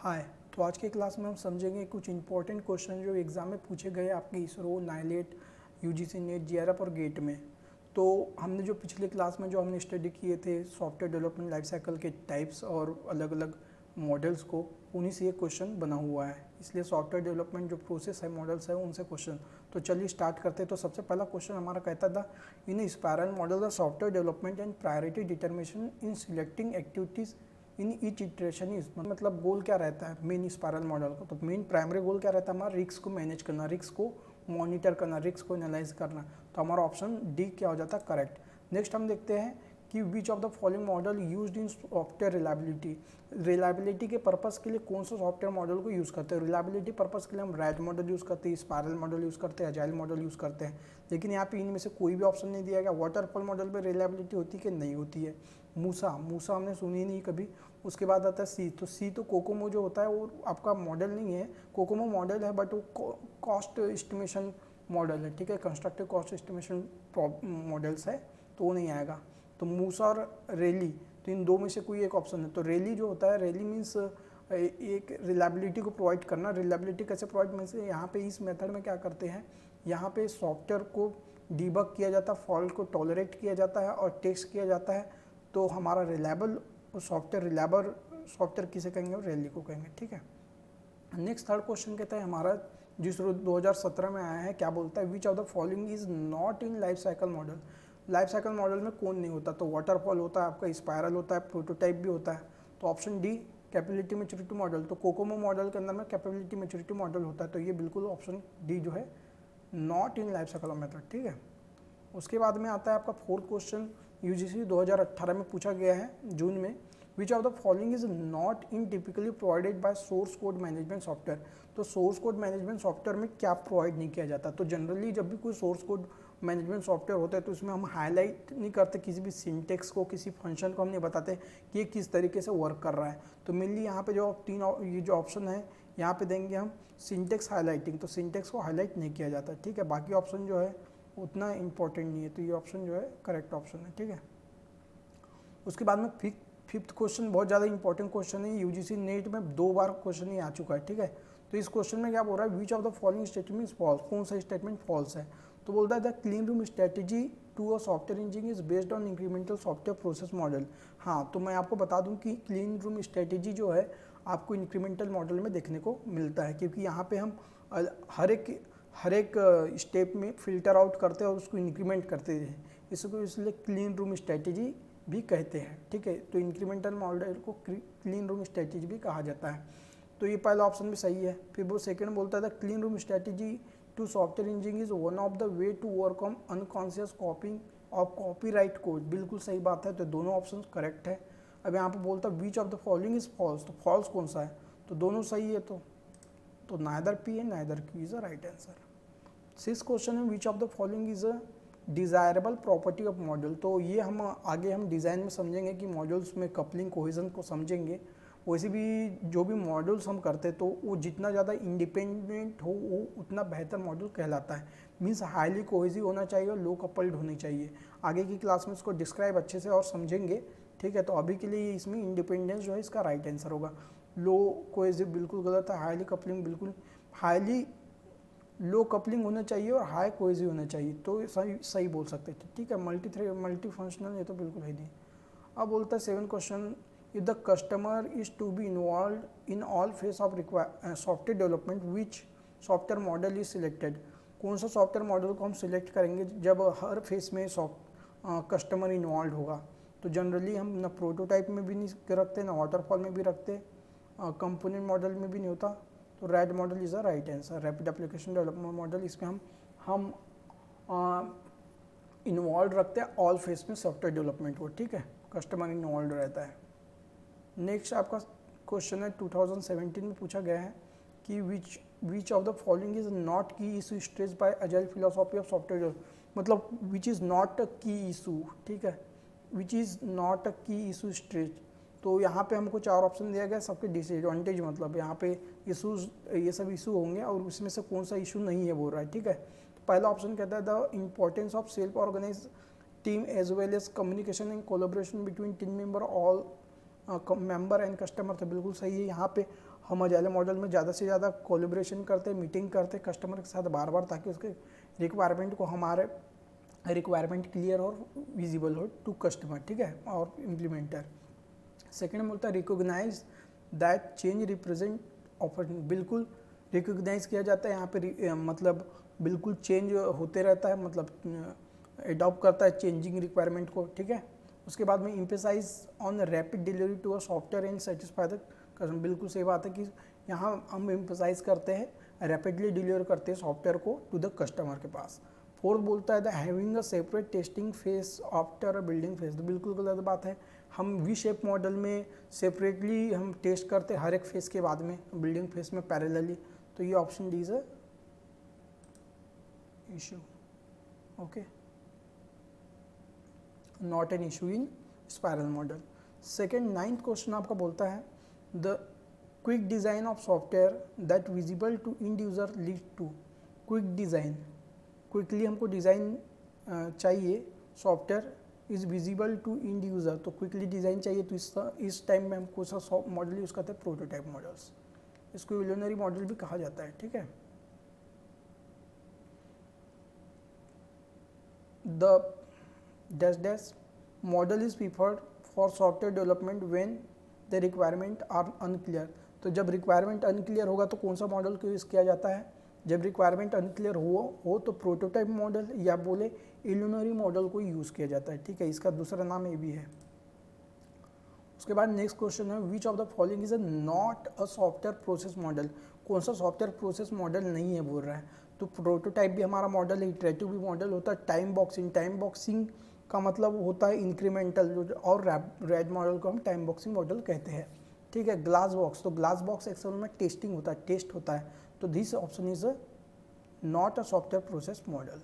हाय। तो आज के क्लास में हम समझेंगे कुछ इंपॉर्टेंट क्वेश्चन जो एग्ज़ाम में पूछे गए आपके ISRO, NIELIT, UGC net, JRF और गेट में। तो हमने जो पिछले क्लास में जो हमने स्टडी किए थे सॉफ्टवेयर डेवलपमेंट लाइफ साइकिल के टाइप्स और अलग अलग मॉडल्स को, उन्हीं से ये क्वेश्चन बना हुआ है। इसलिए सॉफ्टवेयर डेवलपमेंट जो प्रोसेस है, मॉडल्स है, उनसे क्वेश्चन। तो चलिए स्टार्ट करते हैं। तो सबसे पहला क्वेश्चन हमारा कहता था इन spiral model the software development and priority determination in selecting activities in each iteration is, मतलब गोल क्या रहता है मेन स्पाइरल मॉडल का। तो मेन प्राइमरी गोल क्या रहता है हमारा, रिस्क को मैनेज करना, रिस्क को मॉनिटर करना, रिस्क को एनालाइज करना। तो हमारा ऑप्शन डी क्या हो जाता है, करेक्ट। नेक्स्ट हम देखते हैं कि which of the following model used in software reliability. Reliability के पर्पस के लिए कौन सा सॉफ्टवेयर मॉडल को यूज़ करते हैं। रिलायबिलिटी पर्पस के लिए हम रैट मॉडल यूज़ करते हैं, स्पाइरल मॉडल यूज़ करते हैं, अजाइल मॉडल यूज़ करते हैं। लेकिन यहाँ पे इनमें से कोई भी ऑप्शन नहीं दिया गया। वाटरफॉल मॉडल पर रिलायबिलिटी होती है कि नहीं होती है। मूसा हमने सुनी नहीं कभी। उसके बाद आता है सी। तो सी तो कोकोमो जो होता है वो आपका मॉडल नहीं है, कोकोमो मॉडल है बट वो कॉस्ट एस्टिमेशन मॉडल है, ठीक है, कंस्ट्रक्टिव कॉस्ट एस्टिमेशन मॉडल्स है, तो वो नहीं आएगा। तो मूसा और रेली, तो इन दो में से कोई एक ऑप्शन है। तो रेली जो होता है, रेली मीन्स एक रिलायबिलिटी को प्रोवाइड करना। रिलायबिलिटी कैसे प्रोवाइड, में से यहाँ पे इस मेथड में क्या करते हैं, यहाँ पे सॉफ्टवेयर को डीबग किया जाता है, फॉल्ट को टॉलरेट किया जाता है और टेस्ट किया जाता है। तो हमारा रिलायबल सॉफ्टवेयर किसे कहेंगे, रैली को कहेंगे, ठीक है। नेक्स्ट थर्ड क्वेश्चन कहता है हमारा, जिस 2017 में आया है, क्या बोलता है, which of the following is not in life cycle model. Life cycle model में कौन नहीं होता। तो वाटरफॉल होता है, आपका स्पाइरल होता है, प्रोटोटाइप भी होता है। तो option D capability maturity model. तो कोकोमो मॉडल के अंदर में कैपेबिलिटी मैच्योरिटी मॉडल होता है। तो ये बिल्कुल ऑप्शन डी जो है not in life cycle method, ठीक है। उसके बाद में आता है आपका फोर्थ क्वेश्चन, यूजीसी 2018 में पूछा गया है जून में। विच of the following is not in typically provided by source code management software. तो सोर्स कोड मैनेजमेंट सॉफ्टवेयर में क्या प्रोवाइड नहीं किया जाता। तो जनरली जब भी कोई सोर्स कोड मैनेजमेंट सॉफ्टवेयर होता है तो इसमें हम हाईलाइट नहीं करते किसी भी सिंटेक्स को, किसी फंक्शन को हम नहीं बताते कि ये किस तरीके से वर्क कर रहा है। तो मेनली यहाँ पे जो ये जो ऑप्शन है यहाँ पे देंगे हम सिंटेक्स हाईलाइटिंग। तो सिंटेक्स को हाईलाइट नहीं किया जाता, ठीक है। बाकी ऑप्शन जो है उतना इम्पोर्टेंट नहीं है। तो ये ऑप्शन जो है करेक्ट ऑप्शन है, ठीक है। उसके बाद में फिफ्थ क्वेश्चन बहुत ज़्यादा इंपॉर्टेंट क्वेश्चन है। यूजीसी नेट में 2 बार क्वेश्चन ही आ चुका है, ठीक है। तो इस क्वेश्चन में क्या बोल रहा है, which of the following statement is false. कौन सा स्टेटमेंट फॉल्स है। तो बोलता है the clean room strategy to a software engineer is based on incremental software process model. हाँ, तो मैं आपको बता दूं कि क्लीन रूम स्ट्रेटेजी जो है आपको इंक्रीमेंटल मॉडल में देखने को मिलता है, क्योंकि यहाँ पे हम हर एक स्टेप में फिल्टर आउट करते हैं और उसको इंक्रीमेंट करते हैं। इसको इसलिए क्लीन रूम स्ट्रेटेजी भी कहते हैं, ठीक है। तो इंक्रीमेंटल मॉडल को क्लीन रूम स्ट्रेटेजी भी कहा जाता है। तो ये पहला ऑप्शन भी सही है। फिर वो सेकंड बोलता था clean room strategy to software engineering is one of the way to overcome unconscious copying of copyright code. बिल्कुल सही बात है। तो दोनों ऑप्शन करेक्ट है। अब यहाँ पे बोलता है which of the following is false. तो फॉल्स कौन सा है, तो दोनों सही है। तो neither P and neither Q is the right answer. Six question है, which of the following is a desirable property of model. तो ये हम आगे हम डिज़ाइन में समझेंगे कि मॉडल्स में कपलिंग कोहेजन को समझेंगे। वैसे भी जो भी मॉडल्स हम करते हैं तो वो जितना ज़्यादा इंडिपेंडेंट हो वो उतना बेहतर मॉडल कहलाता है। मीन्स हाईली कोहेसिव होना चाहिए और लो कपल्ड होनी चाहिए। आगे की क्लास में इसको डिस्क्राइब अच्छे से और समझेंगे, ठीक है। तो अभी के लिए इसमें इंडिपेंडेंस जो है इसका राइट आंसर होगा। लो कोहेसिव बिल्कुल गलत है, हाईली कपलिंग बिल्कुल, हाईली लो कपलिंग होना चाहिए और हाई कोहेसिव होना चाहिए, तो सही बोल सकते थे, ठीक है। मल्टी फंक्शनल ये तो बिल्कुल है नहीं। अब बोलता है 7 question, if the customer is to be involve in all phase of software development which software model is selected. कौन सा सॉफ्टवेयर मॉडल को हम सिलेक्ट करेंगे जब हर फेज में कस्टमर इन्वॉल्व होगा। तो जनरली हम ना प्रोटोटाइप में भी नहीं रखते, ना वाटरफॉल में भी रखते, कंपोनेंट मॉडल में भी नहीं होता। तो red model is a right answer, rapid application development model. इसमें हम इन्वॉल्व रखते हैं ऑल फेज में सॉफ्टवेयर डेवलपमेंट को, ठीक है, कस्टमर इन्वॉल्व रहता है। नेक्स्ट आपका क्वेश्चन है 2017 में पूछा गया है कि which of the following is not key issue stress by agile philosophy of software, मतलब विच इज़ नॉट अ की इशू, ठीक है, विच इज़ नॉट अ की इशू स्ट्रेस। तो यहाँ पे हमको 4 ऑप्शन दिया गया, सबके डिसएडवांटेज, मतलब यहाँ पे इशूज़ ये सब इशू होंगे और उसमें से कौन सा इशू नहीं है बोल रहा है, ठीक है। तो पहला ऑप्शन कहता है the importance of self organise team as well as communication and collaboration between team member all member and customer. तो बिल्कुल सही है। यहाँ पे हम अजाइल मॉडल में ज़्यादा से ज़्यादा कोलैबोरेशन करते, मीटिंग करते कस्टमर के साथ बार बार, ताकि उसके रिक्वायरमेंट को हमारे रिक्वायरमेंट क्लियर और विजिबल हो टू कस्टमर, ठीक है, और इम्प्लीमेंटर। सेकेंड में बोलता है recognise that change represent opportunity, बिल्कुल रिकोगनाइज किया जाता है यहाँ पे, मतलब बिल्कुल चेंज होते रहता है, मतलब एडॉप्ट करता है चेंजिंग रिक्वायरमेंट को, ठीक है। उसके बाद में emphasise on rapid delivery to a software and satisfy the customer, बिल्कुल सही बात है कि यहाँ हम एम्फेसाइज करते हैं रैपिडली डिलीवर करते हैं सॉफ्टवेयर को टू द कस्टमर के पास। फोर्थ बोलता है the having a separate testing face after a building face, तो बिल्कुल गलत बात है। हम वी शेप मॉडल में सेपरेटली हम टेस्ट करते हैं हर एक फेस के बाद में, बिल्डिंग फेस में पैरेलली, तो ये option D is a issue, okay, not an issue in spiral model. Second 9th question आपका बोलता है the quick design of software that visible to end user lead to, quick design, quickly हमको design चाहिए, software is visible to end user, तो quickly design चाहिए, तो इस time में हम कौन सा मॉडल यूज़ करते हैं, प्रोटोटाइप मॉडल्स, इसको विलियनरी मॉडल भी कहा जाता है, ठीक है। The dash dash model is preferred for software development when the requirement are unclear, तो जब रिक्वायरमेंट अनक्लियर होगा तो कौन सा मॉडल को यूज़ किया जाता है, जब रिक्वायरमेंट अनक्लियर हो तो प्रोटोटाइप मॉडल या बोले इल्यूनरी मॉडल को यूज़ किया जाता है, ठीक है, इसका दूसरा नाम ये भी है। उसके बाद नेक्स्ट क्वेश्चन है which of the following is a not a software process model, कौन सा सॉफ्टवेयर प्रोसेस मॉडल नहीं है बोल रहा है, तो प्रोटोटाइप भी हमारा मॉडल है, इटरेटिव भी मॉडल होता है, टाइम बॉक्सिंग का मतलब होता है इंक्रीमेंटल, और रैड मॉडल को हम टाइम बॉक्सिंग मॉडल कहते हैं, ठीक है। ग्लास बॉक्स, तो ग्लास बॉक्स एक्चुअल में टेस्टिंग होता है, टेस्ट होता है, तो this option is not a software process model.